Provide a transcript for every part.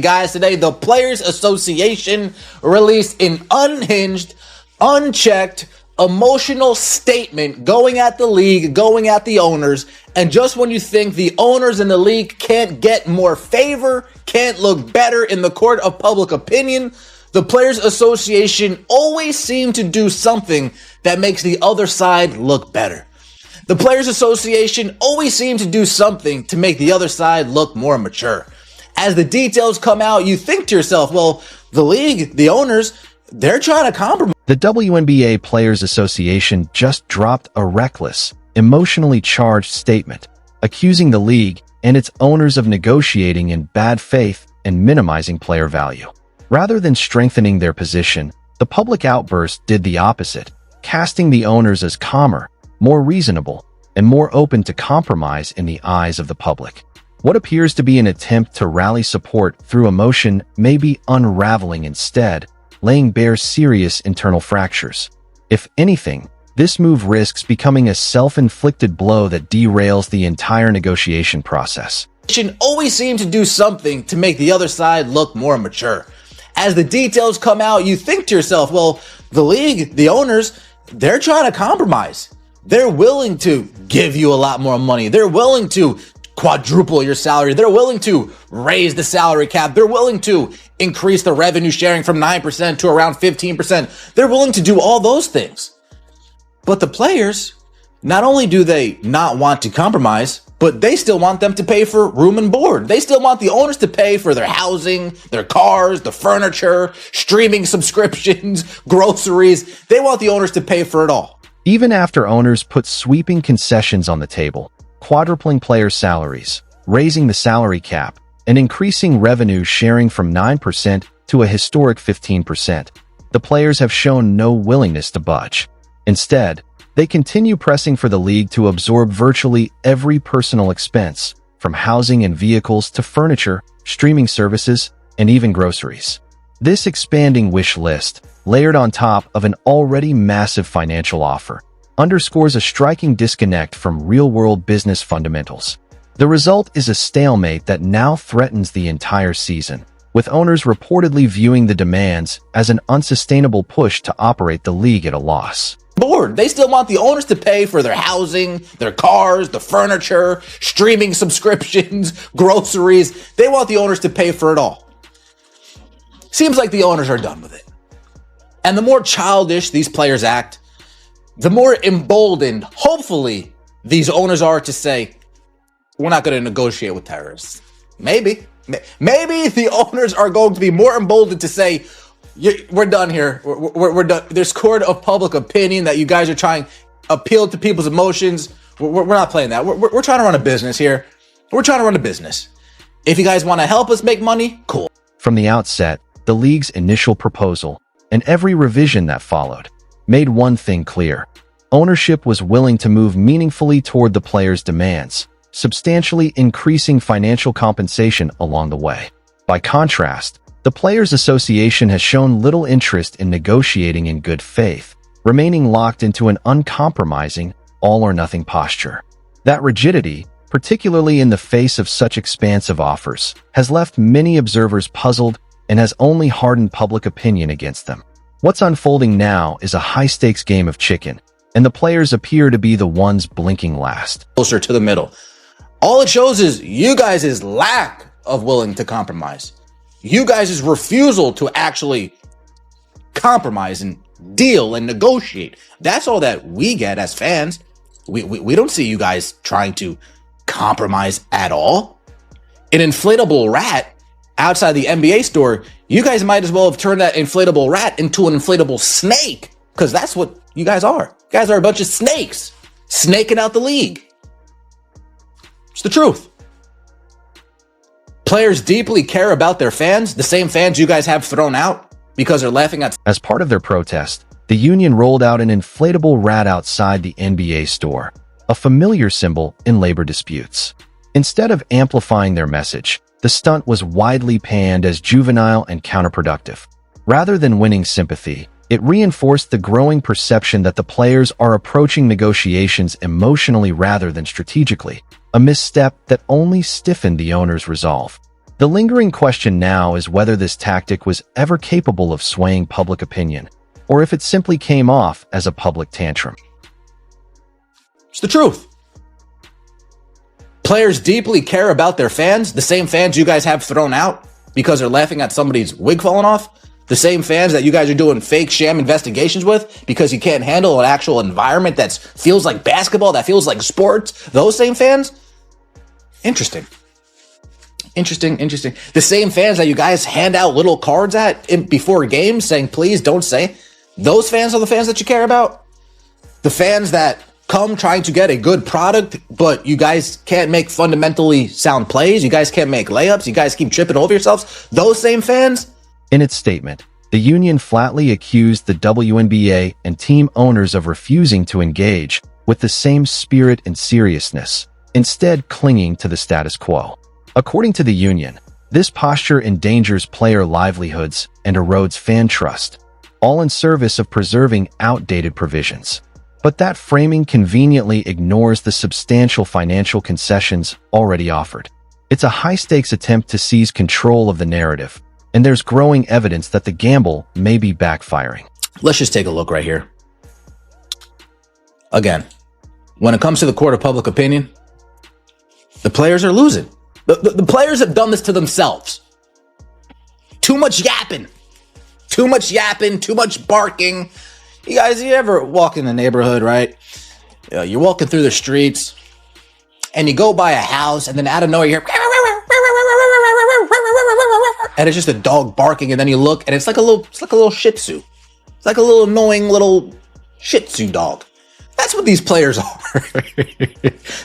Guys, today the Players Association released an unhinged, unchecked, emotional statement going at the league, going at the owners. And just when you think the owners in the league can't get more favor, can't look better in the court of public opinion, the Players Association always seem to do something that makes the other side look better. The Players Association always seem to do something to make the other side look more mature. As the details come out, you think to yourself, well, the league, the owners, they're trying to compromise. The WNBA Players Association just dropped a reckless, emotionally charged statement, accusing the league and its owners of negotiating in bad faith and minimizing player value. Rather than strengthening their position, the public outburst did the opposite, casting the owners as calmer, more reasonable, and more open to compromise in the eyes of the public. What appears to be an attempt to rally support through emotion may be unraveling instead, laying bare serious internal fractures. If anything, this move risks becoming a self-inflicted blow that derails the entire negotiation process. Always seem to do something to make the other side look more mature. As the details come out, you think to yourself, well, the league, the owners, they're trying to compromise. They're willing to give you a lot more money. They're willing to quadruple your salary. They're willing to raise the salary cap. They're willing to increase the revenue sharing from 9% to around 15%. They're willing to do all those things. But the players, not only do they not want to compromise, but they still want them to pay for room and board. They still want the owners to pay for their housing, their cars, the furniture, streaming subscriptions, groceries. They want the owners to pay for it all. Even after owners put sweeping concessions on the table, quadrupling player salaries, raising the salary cap, and increasing revenue sharing from 9% to a historic 15%, the players have shown no willingness to budge. Instead, they continue pressing for the league to absorb virtually every personal expense, from housing and vehicles to furniture, streaming services, and even groceries. This expanding wish list, layered on top of an already massive financial offer, underscores a striking disconnect from real-world business fundamentals. The result is a stalemate that now threatens the entire season, with owners reportedly viewing the demands as an unsustainable push to operate the league at a loss. They still want the owners to pay for their housing, their cars, the furniture, streaming subscriptions, groceries. They want the owners to pay for it all. Seems like the owners are done with it. And the more childish these players act, the more emboldened, hopefully, these owners are to say, we're not going to negotiate with terrorists. Maybe the owners are going to be more emboldened to say, we're done here. We're done. There's court of public opinion that you guys are trying to appeal to people's emotions. We're not playing that. We're trying to run a business here. We're trying to run a business. If you guys want to help us make money, cool. From the outset, the league's initial proposal, and every revision that followed, made one thing clear. Ownership was willing to move meaningfully toward the players' demands, substantially increasing financial compensation along the way. By contrast, the Players Association has shown little interest in negotiating in good faith, remaining locked into an uncompromising, all-or-nothing posture. That rigidity, particularly in the face of such expansive offers, has left many observers puzzled and has only hardened public opinion against them. What's unfolding now is a high-stakes game of chicken, and the players appear to be the ones blinking last. Closer to the middle. All it shows is you guys' lack of willing to compromise. You guys' refusal to actually compromise and deal and negotiate. That's all that we get as fans. We don't see you guys trying to compromise at all. An inflatable rat outside the NBA store, you guys might as well have turned that inflatable rat into an inflatable snake, because that's what you guys are. You guys are a bunch of snakes, snaking out the league. It's the truth. Players deeply care about their fans, the same fans you guys have thrown out because they're laughing at. As part of their protest, the union rolled out an inflatable rat outside the NBA store, a familiar symbol in labor disputes. Instead of amplifying their message, the stunt was widely panned as juvenile and counterproductive. Rather than winning sympathy, it reinforced the growing perception that the players are approaching negotiations emotionally rather than strategically, a misstep that only stiffened the owner's resolve. The lingering question now is whether this tactic was ever capable of swaying public opinion, or if it simply came off as a public tantrum. It's the truth. Players deeply care about their fans, the same fans you guys have thrown out because they're laughing at somebody's wig falling off, the same fans that you guys are doing fake sham investigations with because you can't handle an actual environment that feels like basketball, that feels like sports, those same fans. Interesting. The same fans that you guys hand out little cards at before games saying, please don't say, those fans are the fans that you care about. The fans that come trying to get a good product, but you guys can't make fundamentally sound plays. You guys can't make layups. You guys keep tripping over yourselves. Those same fans. In its statement, the union flatly accused the WNBA and team owners of refusing to engage with the same spirit and seriousness, instead clinging to the status quo. According to the union, this posture endangers player livelihoods and erodes fan trust, all in service of preserving outdated provisions. But that framing conveniently ignores the substantial financial concessions already offered. It's a high-stakes attempt to seize control of the narrative, and there's growing evidence that the gamble may be backfiring. Let's just take a look right here. Again, when it comes to the court of public opinion, the players are losing. The players have done this to themselves. Too much yapping, too much barking. You guys, you ever walk in the neighborhood, right? You're walking through the streets and you go by a house and then out of nowhere you hear, and it's just a dog barking, and then you look and it's like a little Shih Tzu. It's like a little annoying little Shih Tzu dog. That's what these players are.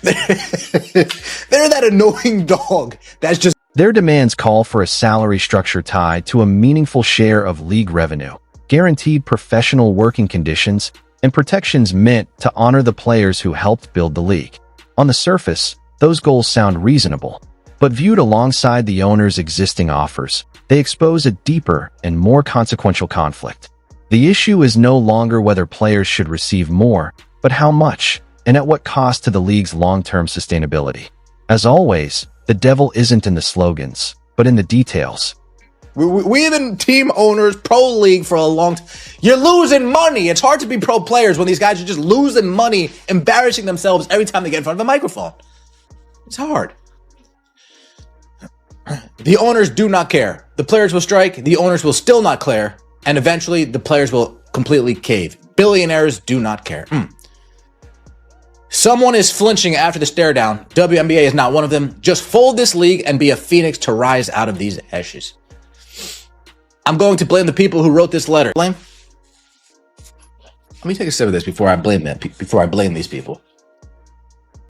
They're that annoying dog that's just... Their demands call for a salary structure tied to a meaningful share of league revenue, guaranteed professional working conditions, and protections meant to honor the players who helped build the league. On the surface, those goals sound reasonable, but viewed alongside the owner's existing offers, they expose a deeper and more consequential conflict. The issue is no longer whether players should receive more, but how much, and at what cost to the league's long-term sustainability. As always, the devil isn't in the slogans, but in the details. We've been team owners, pro league for a long time. You're losing money. It's hard to be pro players when these guys are just losing money, embarrassing themselves every time they get in front of a microphone. It's hard. The owners do not care. The players will strike. The owners will still not care. And eventually the players will completely cave. Billionaires do not care. Someone is flinching after the stare down. WNBA is not one of them. Just fold this league and be a phoenix to rise out of these ashes. I'm going to blame the people who wrote this letter. Blame? Let me take a sip of this before I blame them. Before I blame these people.